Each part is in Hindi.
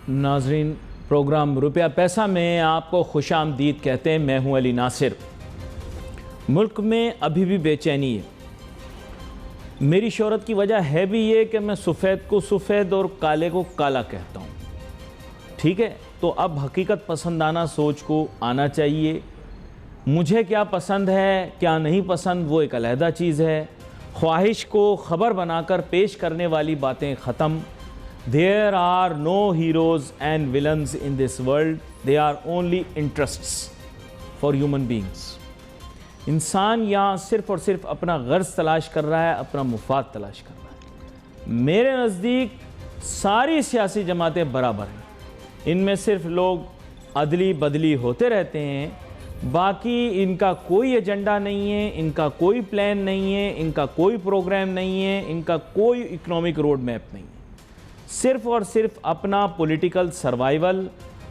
नाजरीन, प्रोग्राम रुपया पैसा में आपको खुशामदीद कहते हैं। मैं हूं अली नासिर। मुल्क में अभी भी बेचैनी है। मेरी शोहरत की वजह है भी ये कि मैं सफ़ेद को सफ़ेद और काले को काला कहता हूँ। ठीक है, तो अब हकीकत पसंदाना सोच को आना चाहिए। मुझे क्या पसंद है क्या नहीं पसंद वो एक अलहदा चीज़ है। ख्वाहिश को ख़बर बनाकर पेश करने वाली बातें ख़त्म। There are no heroes and villains in this world, they are only interests for human beings. इंसान यहाँ सिर्फ़ और सिर्फ अपना गर्ज तलाश कर रहा है, अपना मुफाद तलाश कर रहा है। मेरे नज़दीक सारी सियासी जमातें बराबर हैं। इनमें सिर्फ लोग अदली बदली होते रहते हैं, बाकी इनका कोई एजेंडा नहीं है, इनका कोई प्लान नहीं है, इनका कोई प्रोग्राम नहीं है, इनका कोई इकोनॉमिक रोड मैप नहीं है। सिर्फ और सिर्फ अपना पॉलिटिकल सर्वाइवल,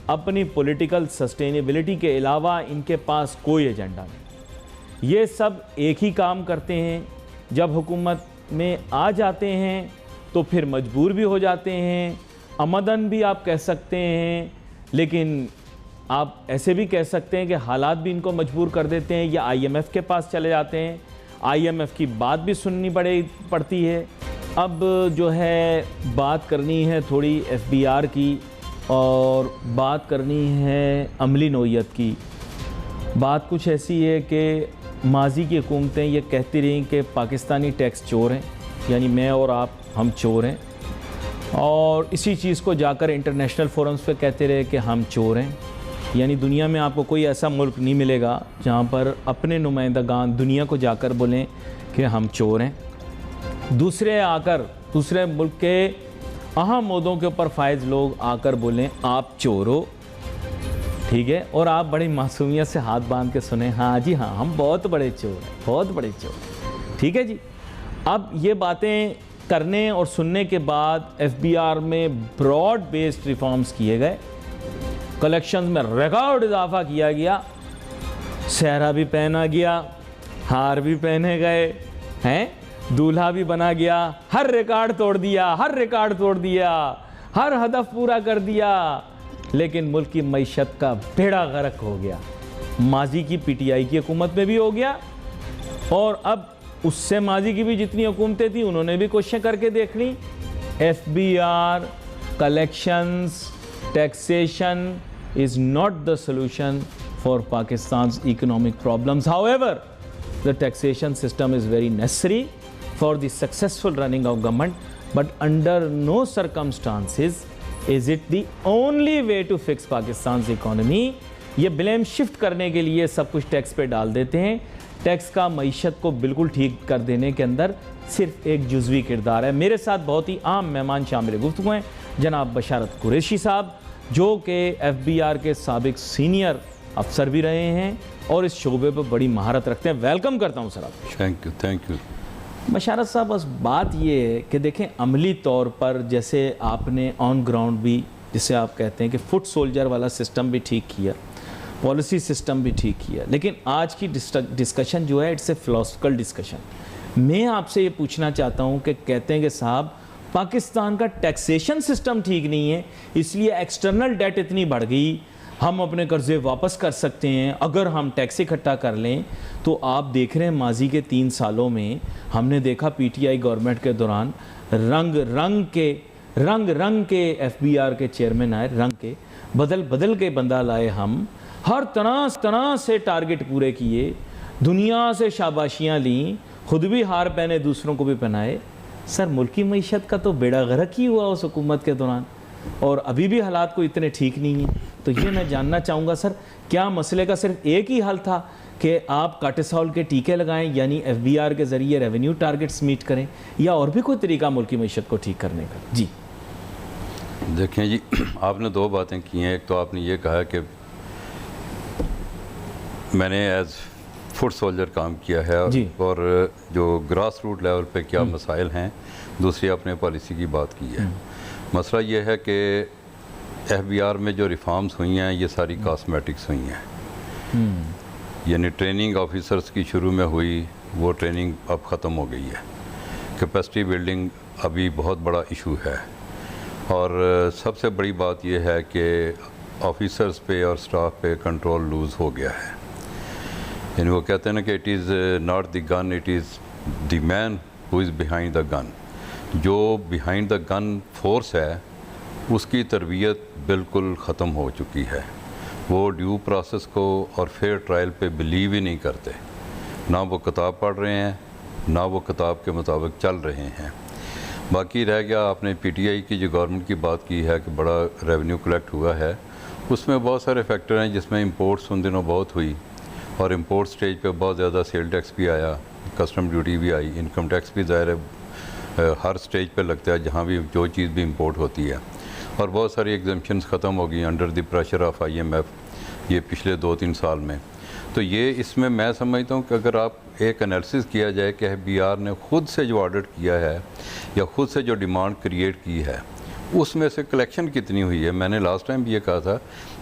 अपनी पॉलिटिकल सस्टेनेबिलिटी के अलावा इनके पास कोई एजेंडा नहीं। ये सब एक ही काम करते हैं। जब हुकूमत में आ जाते हैं तो फिर मजबूर भी हो जाते हैं, अमदन भी आप कह सकते हैं, लेकिन आप ऐसे भी कह सकते हैं कि हालात भी इनको मजबूर कर देते हैं, या IMF के पास चले जाते हैं। IMF की बात भी सुननी पड़ती है। अब जो है बात करनी है थोड़ी FBR की, और बात करनी है अमली नौइयत की। बात कुछ ऐसी है कि माजी की हुकूमतें ये कहती रहीं कि पाकिस्तानी टैक्स चोर हैं, यानी मैं और आप हम चोर हैं, और इसी चीज़ को जाकर इंटरनेशनल फोरम्स पे कहते रहे कि हम चोर हैं। यानी दुनिया में आपको कोई ऐसा मुल्क नहीं मिलेगा जहाँ पर अपने नुमाइंदगान दुनिया को जाकर बोलें कि हम चोर हैं। दूसरे मुल्क के अहम मुद्दों के ऊपर फायज लोग आकर बोलें आप चोर हो। ठीक है, और आप बड़ी मासूमियत से हाथ बांध के सुने, हाँ जी हाँ हम बहुत बड़े चोर हैं, बहुत बड़े चोर। ठीक है जी। अब ये बातें करने और सुनने के बाद FBR में ब्रॉड बेस्ड रिफॉर्म्स किए गए, कलेक्शंस में रिकॉर्ड इजाफा किया गया, सेहरा भी पहना गया, हार भी पहने गए हैं, दूल्हा भी बना गया, हर रिकॉर्ड तोड़ दिया, हर हदफ पूरा कर दिया, लेकिन मुल्क की मईशत का बेड़ा गर्क हो गया। माजी की PTI की हुकूमत में भी हो गया, और अब उससे माजी की भी जितनी हुकूमतें थी उन्होंने भी कोशिश करके देख ली। FBR, collections, taxation is not the solution for Pakistan's economic problems. However, the taxation system is very necessary for the successful running of government, but under no circumstances is it the only way to fix Pakistan's economy. ये ब्लेम शिफ्ट करने के लिए सब कुछ टैक्स पे डाल देते हैं। टैक्स का मईशत को बिल्कुल ठीक कर देने के अंदर सिर्फ एक जुज़वी किरदार है। मेरे साथ बहुत ही आम मेहमान शामिल गुफ्तगू हैं, जनाब बशारत कुरैशी साहब, जो कि FBR के साबिक सीनियर अफसर भी रहे हैं और इस शोबे पर बड़ी महारत रखते हैं। वेलकम करता हूं सर आपको। थैंक यू बशारत साहब, बस बात ये है कि देखें, अमली तौर पर जैसे आपने ऑन ग्राउंड भी, जिसे आप कहते हैं कि फुट सोल्जर वाला सिस्टम भी ठीक किया, पॉलिसी सिस्टम भी ठीक किया, लेकिन आज की डिस्कशन जो है इट्स ए फिलोसफिकल डिस्कशन। मैं आपसे ये पूछना चाहता हूँ कि कहते हैं कि साहब पाकिस्तान का टैक्सेशन सिस्टम ठीक नहीं है, इसलिए एक्सटर्नल डेट इतनी बढ़ गई, हम अपने कर्जे वापस कर सकते हैं अगर हम टैक्स इकट्ठा कर लें। तो आप देख रहे हैं माजी के 3 सालों में हमने देखा PTI गवर्नमेंट के दौरान रंग रंग के FBR के चेयरमैन आए, रंग के बदल के बंदा लाए, हम हर तरह से टारगेट पूरे किए, दुनिया से शाबाशियाँ लीं, खुद भी हार पहने, दूसरों को भी पहनाए। सर, मुल्की मईशत का तो बेड़ा गर्क ही हुआ उस हुकूमत के दौरान, और अभी भी हालात को इतने ठीक नहीं हैं। तो ये मैं जानना चाहूँगा सर, क्या मसले का सिर्फ एक ही हल था कि आप कार्टिसोल के टीके लगाएं, यानी FBR के ज़रिए रेवेन्यू टारगेट्स मीट करें, या और भी कोई तरीका मुल्की मईशत को ठीक करने का? जी देखें जी, आपने 2 बातें की हैं। एक तो आपने ये कहा कि मैंने एज फुट सोल्जर काम किया है और जो ग्रास रूट लेवल पे क्या मसाइल हैं, दूसरी आपने पॉलिसी की बात की है। मसला ये है कि FBR में जो रिफॉर्म्स हुई हैं ये सारी कॉस्मेटिक्स हुई हैं, यानी ट्रेनिंग ऑफिसर्स की शुरू में हुई, वो ट्रेनिंग अब ख़त्म हो गई है। कैपेसिटी बिल्डिंग अभी बहुत बड़ा इशू है, और सबसे बड़ी बात यह है कि ऑफिसर्स पे और स्टाफ पे कंट्रोल लूज़ हो गया है। यानी वो कहते हैं ना कि it is not the gun, it is the man who is behind the gun. जो बिहाइंड द गन फोर्स है उसकी तरबियत बिल्कुल ख़त्म हो चुकी है। वो ड्यू प्रोसेस को और फेयर ट्रायल पे बिलीव ही नहीं करते। ना वो किताब पढ़ रहे हैं, ना वो किताब के मुताबिक चल रहे हैं। बाकी रह गया, आपने पीटीआई की जो गवर्नमेंट की बात की है कि बड़ा रेवेन्यू कलेक्ट हुआ है, उसमें बहुत सारे फैक्टर हैं जिसमें इंपोर्ट्स उन दिनों बहुत हुई और इंपोर्ट स्टेज पे बहुत ज़्यादा सेल टैक्स भी आया, कस्टम ड्यूटी भी आई, इनकम टैक्स भी ज़ाहिर है हर स्टेज पे लगता है जहाँ भी जो चीज़ भी इंपोर्ट होती है। और बहुत सारी एग्जम्पशंस ख़त्म हो गई under the pressure of IMF ये पिछले 2-3 साल में। तो ये इसमें मैं समझता हूँ कि अगर आप एक एनालिसिस किया जाए कि FBR ने ख़ुद से जो ऑडिट किया है या ख़ुद से जो डिमांड क्रिएट की है उसमें से कलेक्शन कितनी हुई है। मैंने लास्ट टाइम भी ये कहा था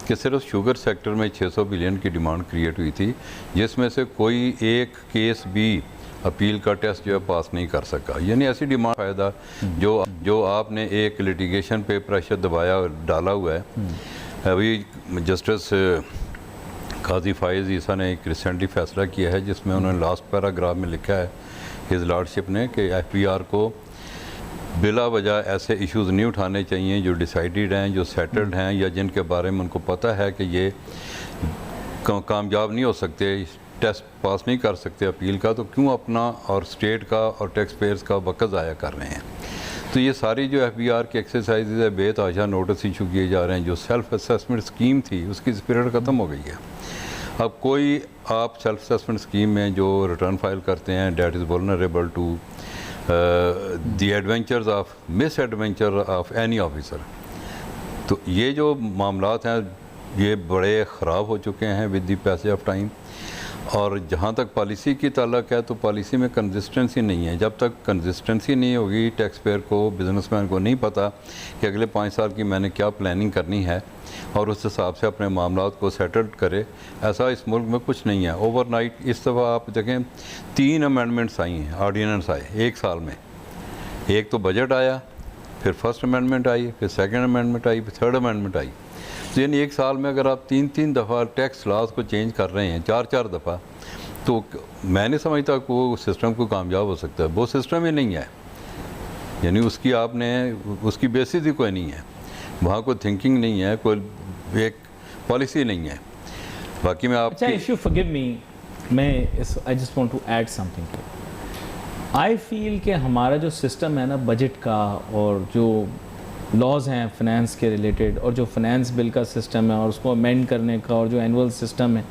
कि सिर्फ शुगर सेक्टर में 600 बिलियन की डिमांड क्रिएट हुई थी, जिसमें से कोई एक केस भी अपील का टेस्ट जो है पास नहीं कर सका। यानी ऐसी डिमांड फ़ायदा जो आपने एक लिटिगेशन पे प्रेशर दबाया डाला हुआ है। अभी जस्टिस काजी फाइज़ ईसा ने एक रिसेंटली फैसला किया है जिसमें उन्होंने लास्ट पैराग्राफ में लिखा है हिज लॉर्डशिप ने कि FBR को बिला वजह ऐसे इश्यूज़ नहीं उठाने चाहिए जो डिसाइडेड हैं, जो सेटल्ड हैं या जिनके बारे में उनको पता है कि ये कामयाब नहीं हो सकते, टेस्ट पास नहीं कर सकते अपील का, तो क्यों अपना और स्टेट का और टैक्स पेयर्स का वक़्त ज़ाया कर रहे हैं। तो ये सारी जो FBR की एक्सरसाइज है बेतहाशा नोटिस इशू किए जा रहे हैं। जो सेल्फ असेसमेंट स्कीम थी उसकी स्पिरिट ख़त्म हो गई है। अब कोई आप सेल्फ असेसमेंट स्कीम में जो रिटर्न फाइल करते हैं that is vulnerable to the adventures of misadventure of any officer. तो ये जो मामलात हैं ये बड़े ख़राब हो चुके हैं with the passage of time. और जहाँ तक पॉलिसी की ताल्लुक है तो पॉलिसी में कंसिस्टेंसी नहीं है। जब तक कंसिस्टेंसी नहीं होगी, टैक्स पेयर को, बिजनेसमैन को नहीं पता कि अगले 5 साल की मैंने क्या प्लानिंग करनी है और उस हिसाब से अपने मामलात को सेटल्ड करे, ऐसा इस मुल्क में कुछ नहीं है। ओवरनाइट इस दफ़ा आप देखें 3 अमेंडमेंट्स आई हैं, ऑर्डिनेंस आए 1 साल में। एक तो बजट आया, फिर फर्स्ट अमेंडमेंट आई, फिर सेकेंड अमेंडमेंट आई, फिर थर्ड अमेंडमेंट आई। तो यानी 1 साल में अगर आप 3-3 दफ़ा टैक्स लॉज को चेंज कर रहे हैं, 4-4 दफ़ा, तो मैं नहीं समझता कि वो सिस्टम को कामयाब हो सकता है। वो सिस्टम ही नहीं है, यानी उसकी आपने उसकी बेसिस ही कोई नहीं है, वहाँ कोई थिंकिंग नहीं है, कोई एक पॉलिसी नहीं है। बाकी मैं आप if you forgive me, I just want to add something. I feel कि हमारा जो सिस्टम है ना बजट का और जो लॉज हैं फाइनेंस के रिलेटेड और जो फाइनेंस बिल का सिस्टम है और उसको अमेंड करने का और जो एनुअल सिस्टम है,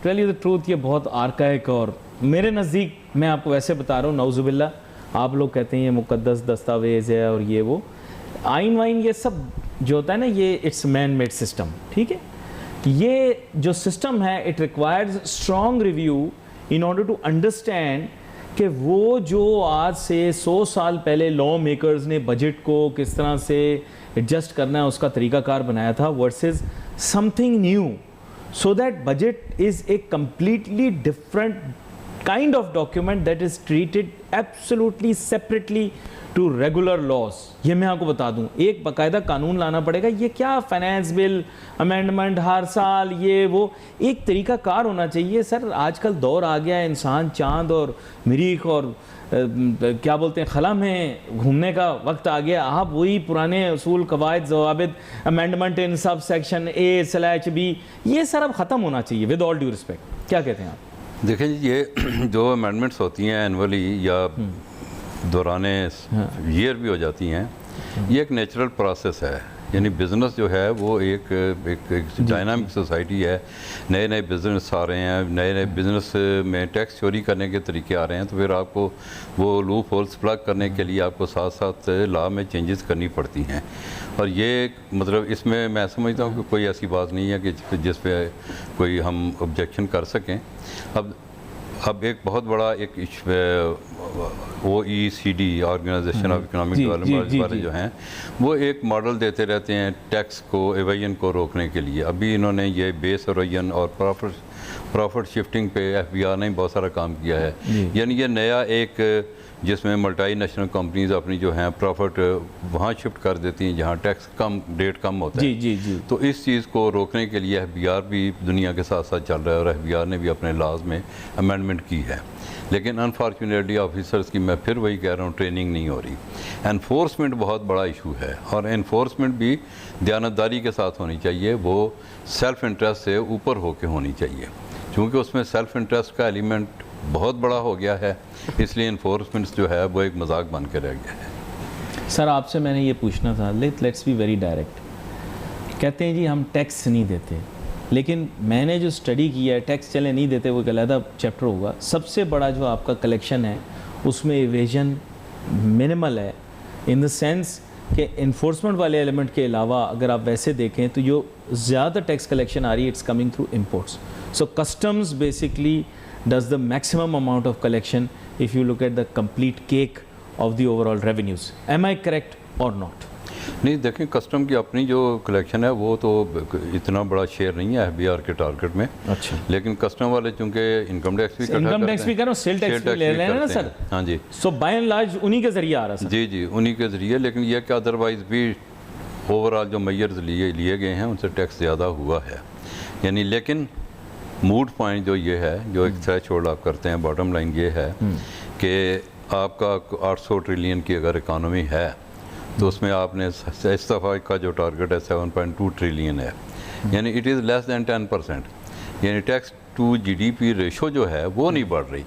टेल यू द ट्रूथ, ये बहुत आर्काइक और मेरे नज़दीक, मैं आपको वैसे बता रहा हूँ, नौजुबिल्ला, आप लोग कहते हैं ये मुकद्दस दस्तावेज़ है और ये वो आइन वाइन ये सब जो होता है ना, ये इट्स मैन मेड सिस्टम। ठीक है, ये जो सिस्टम है it requires strong review in order to understand कि वो जो आज से 100 साल पहले लॉ मेकर्स ने बजट को किस तरह से एडजस्ट करना है उसका तरीक़ाकार बनाया था versus something new, so that budget is a completely different kind of document that is treated absolutely separately to regular laws. ये मैं आपको बता दूं, एक बाकायदा कानून लाना पड़ेगा। ये क्या फाइनेंस बिल अमेंडमेंट हर साल, ये वो, एक तरीका कार होना चाहिए। सर आजकल दौर आ गया है, इंसान चांद और मरीख और क्या बोलते हैं खला में घूमने का वक्त आ गया। आप वही पुराने असूल कवायद जवाबित amendment in sub section A/B, ये सर अब ख़त्म होना चाहिए विद ऑल ड्यू रिस्पेक्ट। क्या कहते हैं आप? देखें जी, ये जो अमेंडमेंट्स होती हैं एनुअली या दौराने ईयर भी हो जाती हैं, ये एक नेचुरल प्रोसेस है। यानी बिज़नेस जो है वो एक डायनामिक सोसाइटी है, नए नए बिज़नेस आ रहे हैं, नए नए बिज़नेस में टैक्स चोरी करने के तरीके आ रहे हैं, तो फिर आपको वो लूप होल्स प्लग करने के लिए आपको साथ साथ लॉ में चेंजेस करनी पड़ती हैं। और ये मतलब इसमें मैं समझता हूँ कि कोई ऐसी बात नहीं है कि जिस पे कोई हम ऑब्जेक्शन कर सकें। अब एक बहुत बड़ा एक OECD organisation of economic development वाले जो हैं वो एक मॉडल देते रहते हैं टैक्स को, एवेजन को रोकने के लिए। अभी इन्होंने ये बेस एवेजन और प्रॉफिट शिफ्टिंग पे FBR ने बहुत सारा काम किया है। यानी ये नया एक जिसमें मल्टीनेशनल कंपनीज अपनी जो हैं प्रॉफिट वहाँ शिफ्ट कर देती हैं जहाँ टैक्स कम रेट कम होता है। जी जी जी। तो इस चीज़ को रोकने के लिए एफबीआर भी दुनिया के साथ साथ चल रहा है और एफबीआर ने भी अपने लॉज में अमेंडमेंट की है। लेकिन अनफॉर्चुनेटली ऑफिसर्स की मैं फिर वही कह रहा हूँ ट्रेनिंग नहीं हो रही। एनफोर्समेंट बहुत बड़ा इशू है और एनफोर्समेंट भी दयानतदारी के साथ होनी चाहिए, वो सेल्फ इंटरेस्ट से ऊपर होकर होनी चाहिए, क्योंकि उसमें सेल्फ इंटरेस्ट का एलिमेंट बहुत बड़ा हो गया है, इसलिए इन्फोर्समेंट जो है वो एक मजाक बन के रह गया है। सर आपसे मैंने ये पूछना था, लेट्स बी वेरी डायरेक्ट। कहते हैं जी हम टैक्स नहीं देते, लेकिन मैंने जो स्टडी किया है टैक्स चले नहीं देते वो एक अलग चैप्टर होगा। सबसे बड़ा जो आपका कलेक्शन है उसमें इवेजन मिनिमल है, इन द सेंस कि इन्फोर्समेंट वाले एलिमेंट के अलावा अगर आप वैसे देखें तो जो ज़्यादा टैक्स कलेक्शन आ रही है it's coming through imports. So customs basically does the maximum amount of collection if you look at the complete cake of the overall revenues. Am I correct or not? नहीं, देखें कस्टम की अपनी जो कलेक्शन है वो तो इतना बड़ा शेयर नहीं है एफबीआर के टारगेट में। अच्छा। लेकिन कस्टम वाले चूंकि इनकम टैक्स भी इनकम टैक्स भी करो, सेल टैक्स भी ले रहे हैं ना सर। हाँ जी। सो बाय एंड लार्ज उन्हीं के जरिए आ रहा है। जी जी, उन्हीं के जरिए। लेकिन यह कि अदरवाइज भी ओवरऑल जो मेजर्स लिए गए हैं उनसे टैक्स ज़्यादा हुआ है, यानी। लेकिन मूड पॉइंट जो ये है, जो एक थ्रेशोल्ड आप करते हैं, बॉटम लाइन ये है कि आपका 800 ट्रिलियन की अगर इकानमी है तो उसमें आपने इस दफ़ा का जो टारगेट है 7.2 ट्रिलियन है, यानी इट इज़ लेस दैन 10%, यानी टैक्स टू जीडीपी रेशो जो है वो नहीं बढ़ रही।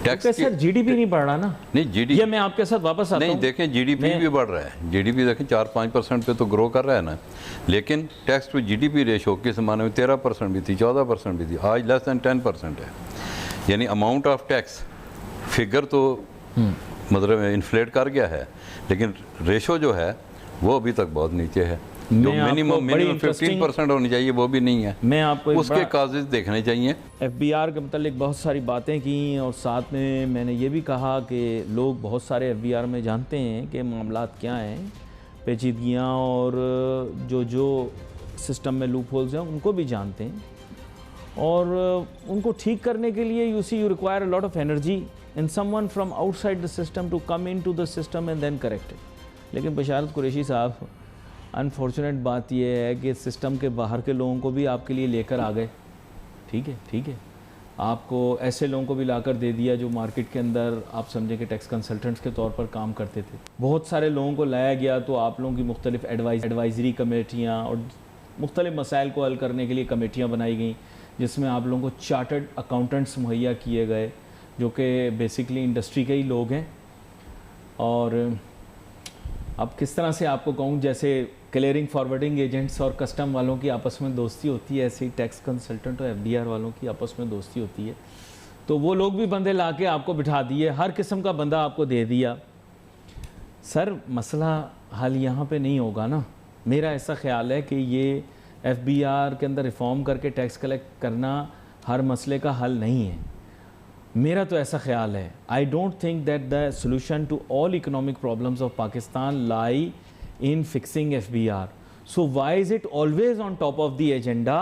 टैक्स सर जीडीपी नहीं बढ़ रहा ना। नहीं, जीडीपी ये मैं आपके साथ वापस आता हूं। नहीं, देखें जीडीपी भी बढ़ रहा है, जीडीपी देखें 4-5% पे तो ग्रो कर रहा है ना। लेकिन टैक्स टू जीडीपी रेशो के ज़माने में 13% भी थी, 14% भी थी, आज लेस दैन 10% है। यानी अमाउंट ऑफ टैक्स फिगर तो मतलब इन्फ्लेट कर गया है, लेकिन रेशो जो है वो अभी तक बहुत नीचे है। जो मिनिमम 15% होनी चाहिए वो भी नहीं है। मैं आपको उसके काजेज देखने चाहिए। एफबीआर के मतलब बहुत सारी बातें की और साथ में मैंने ये भी कहा कि लोग बहुत सारे एफबीआर में जानते हैं कि मामलात क्या हैं, पेचीदगियाँ और जो सिस्टम में लूप होल्स हैं उनको भी जानते हैं, और उनको ठीक करने के लिए you require a lot of energy in someone from outside the system to come in to the system and then correct it. लेकिन बशारत कुरैशी साहब, अनफॉर्चुनेट बात यह है कि सिस्टम के बाहर के लोगों को भी आपके लिए लेकर आ गए। ठीक है, आपको ऐसे लोगों को भी लाकर दे दिया जो मार्केट के अंदर आप समझें कि टैक्स कंसल्टेंट्स के तौर पर काम करते थे। बहुत सारे लोगों को लाया गया, तो आप लोगों की मुख्तलिफ एडवाइजरी कमेटियाँ और मुख्तलिफ मसाइल को हल करने के लिए कमेटियाँ बनाई गई, जिसमें आप लोगों को चार्टर्ड अकाउंटेंट्स मुहैया किए गए जो कि बेसिकली इंडस्ट्री के ही लोग हैं। और अब किस तरह से आपको कहूँ, जैसे क्लियरिंग फॉरवर्डिंग एजेंट्स और कस्टम वालों की आपस में दोस्ती होती है, ऐसे ही टैक्स कंसल्टेंट और एफडीआर वालों की आपस में दोस्ती होती है। तो वो लोग भी बंदे ला के आपको बिठा दिए, हर किस्म का बंदा आपको दे दिया। सर मसला हल यहाँ पे नहीं होगा ना। मेरा ऐसा ख्याल है कि ये एफबीआर के अंदर रिफॉर्म करके टैक्स कलेक्ट करना हर मसले का हल नहीं है। मेरा तो ऐसा ख्याल है, I don't think that the solution to all economic problems of Pakistan lie in fixing FBR. So why is it always on top of the agenda?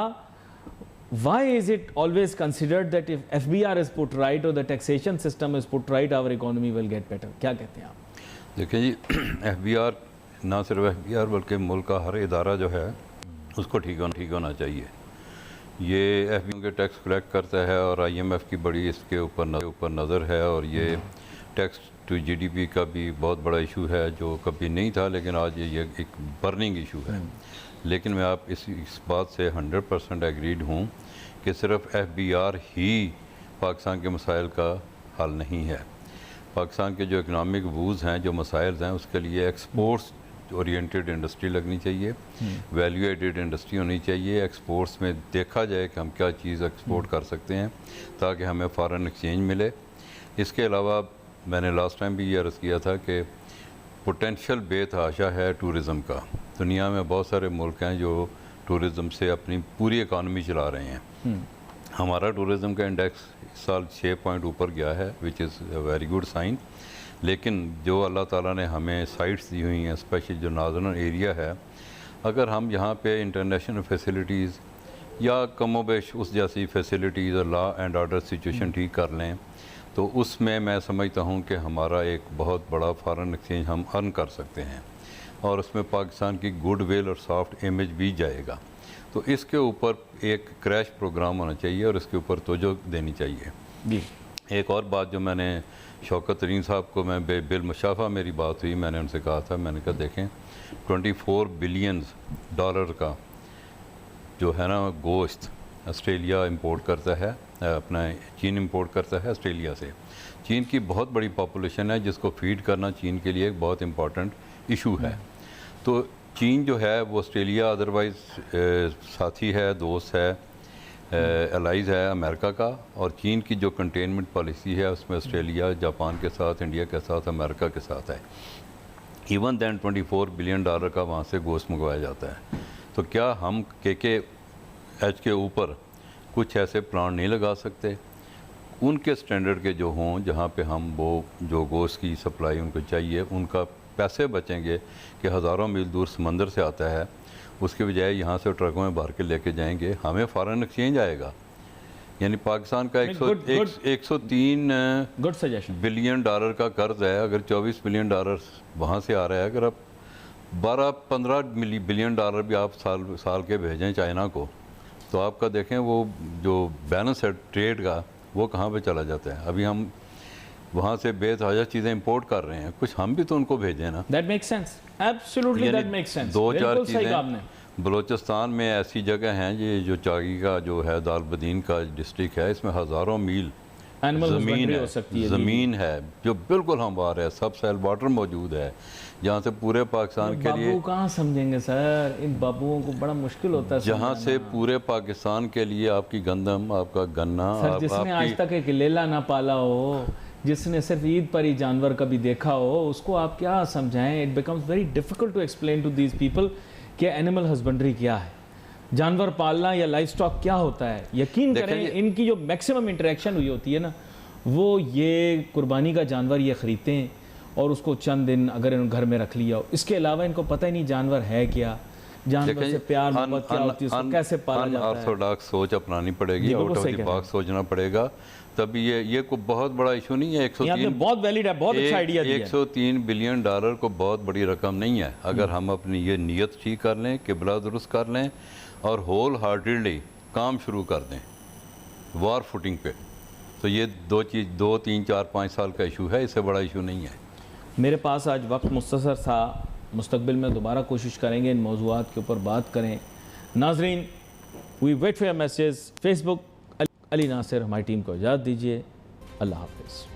Why is it always considered that if FBR is put right or the taxation system is put right, our economy will get better? क्या कहते हैं आप? देखिए जी, FBR ना सिर्फ FBR बल्कि मुल्क का हर इदारा जो है उसको ठीक होना चाहिए। ये FBR के टैक्स कलेक्ट करता है और IMF की बड़ी इसके ऊपर नज़र है, और ये टैक्स टू जीडीपी का भी बहुत बड़ा इशू है जो कभी नहीं था, लेकिन आज ये एक बर्निंग इशू है। लेकिन मैं आप इस बात से 100% एग्रीड हूँ कि सिर्फ एफबीआर ही पाकिस्तान के मसाइल का हल नहीं है। पाकिस्तान के जो इकनॉमिक वूज़ हैं, जो मसाइल हैं, उसके लिए एक्सपोर्ट्स ओरिएंटेड इंडस्ट्री लगनी चाहिए, वैल्यू एडेड इंडस्ट्री होनी चाहिए। एक्सपोर्ट्स में देखा जाए कि हम क्या चीज़ एक्सपोर्ट कर सकते हैं ताकि हमें फ़ॉरेन एक्सचेंज मिले। इसके अलावा मैंने लास्ट टाइम भी ये अर्ज़ किया था कि पोटेंशियल बेतहाशा है टूरिज़म का। दुनिया में बहुत सारे मुल्क हैं जो टूरिज़म से अपनी पूरी इकानमी चला रहे हैं। हमारा टूरिज़म का इंडेक्स इस साल 6 पॉइंट ऊपर गया है, which is a very good sign. लेकिन जो अल्लाह ताला ने हमें साइट्स दी हुई हैं, स्पेशली जो नार्दर्न एरिया है, अगर हम यहाँ पे इंटरनेशनल फैसिलिटीज़ या कमोबेश उस जैसी फैसिलिटीज़ और लॉ एंड ऑर्डर सिचुएशन ठीक कर लें तो उसमें मैं समझता हूँ कि हमारा एक बहुत बड़ा फॉरेन एक्सचेंज हम अर्न कर सकते हैं और उसमें पाकिस्तान की गुडविल और सॉफ्ट इमेज भी जाएगा। तो इसके ऊपर एक क्रैश प्रोग्राम होना चाहिए और इसके ऊपर तवज्जो देनी चाहिए जी। एक और बात जो मैंने शौकत तरीन साहब को मैं बिल मुशाफा मेरी बात हुई, मैंने उनसे कहा था, मैंने कहा देखें 24 बिलियन डॉलर का जो है ना गोश्त ऑस्ट्रेलिया इंपोर्ट करता है, अपना चीन इंपोर्ट करता है ऑस्ट्रेलिया से। चीन की बहुत बड़ी पॉपुलेशन है जिसको फीड करना चीन के लिए एक बहुत इम्पॉर्टेंट इशू है। तो चीन जो है वो ऑस्ट्रेलिया अदरवाइज़ साथी है, दोस्त है, एलाइज है अमेरिका का, और चीन की जो कंटेनमेंट पॉलिसी है उसमें ऑस्ट्रेलिया जापान के साथ, इंडिया के साथ, अमेरिका के साथ है। इवन दैन 24 बिलियन डॉलर का वहाँ से गोश्त मंगवाया जाता है। तो क्या हम KKH के ऊपर कुछ ऐसे प्लान नहीं लगा सकते उनके स्टैंडर्ड के जो हों, जहाँ पे हम वो जो गोश्त की सप्लाई उनको चाहिए उनका पैसे बचेंगे कि हज़ारों मील दूर समंदर से आता है, उसके बजाय यहाँ से ट्रकों में भर के लेके जाएंगे, हमें फॉरेन एक्सचेंज आएगा। यानी पाकिस्तान का 103 गुड सजेशन बिलियन डॉलर का कर्ज है, अगर 24 बिलियन डॉलर वहाँ से आ रहा है, अगर आप 12-15 बिलियन डॉलर भी आप साल के भेजें चाइना को, तो आपका देखें वो जो बैलेंस है ट्रेड का वो कहाँ पे चला जाता है। अभी हम वहाँ से बेतहाजा चीज़ें इंपोर्ट कर रहे हैं, कुछ हम भी तो उनको भेजें ना। That makes sense, absolutely that makes sense. 2-4 चीज़ें बलूचिस्तान में ऐसी जगह हैं, ये जो चागी का जो है दालबदीन का डिस्ट्रिक्ट है, इसमें हज़ारों मील ज़मीन है जो बिल्कुल हमवार है, सब सेल वाटर मौजूद है, जहाँ से पूरे पाकिस्तान के लिए कहाँ समझेंगे सर, इन बाबुओं को बड़ा मुश्किल होता है, जहाँ से पूरे पाकिस्तान के लिए आपकी गंदम, आपका गन्ना, जिसने आज तक एक लेला ना पाला हो, जिसने सिर्फ ईद पर ही जानवर कभी देखा हो, उसको आप क्या समझाएं। It becomes very difficult to explain to these people कि एनिमल हस्बेंड्री क्या है, जानवर पालना या लाइफ स्टॉक क्या होता है। यकीन करें इनकी जो मैक्सिमम इंटरेक्शन हुई होती है ना, वो ये कुर्बानी का जानवर ये ख़रीदते हैं और उसको चंद दिन अगर इन घर में रख लिया हो, इसके अलावा इनको पता ही नहीं जानवर है क्या, जानवर से प्यार मोहब्बत क्या होती है, उसको कैसे पाला जाता है। ऑर्थोडॉक्स सोच अपनानी पड़ेगी, आउट ऑफ द बॉक्स सोचना पड़ेगा, तभी ये कोई बहुत बड़ा इशू नहीं है। 103 बहुत वैलिड है, बहुत अच्छा आइडिया दिया। 103 बिलियन डॉलर को बहुत बड़ी रकम नहीं है, अगर हम अपनी ये नीयत ठीक कर लें, किबला दुरुस्त कर लें और होल हार्टेडली काम शुरू कर दें वार फुटिंग पे, तो ये 2, 3, 4, 5 साल का इशू है, इससे बड़ा इशू नहीं है। मेरे पास आज वक्त मुख्तसर था, मुस्तकबिल में दोबारा कोशिश करेंगे इन मौज़ूआत के ऊपर बात करें। नाजरीन, we wait for your message. Facebook Ali Nasir, हमारी टीम को इजाज़त दीजिए। अल्लाह हाफ़िज़।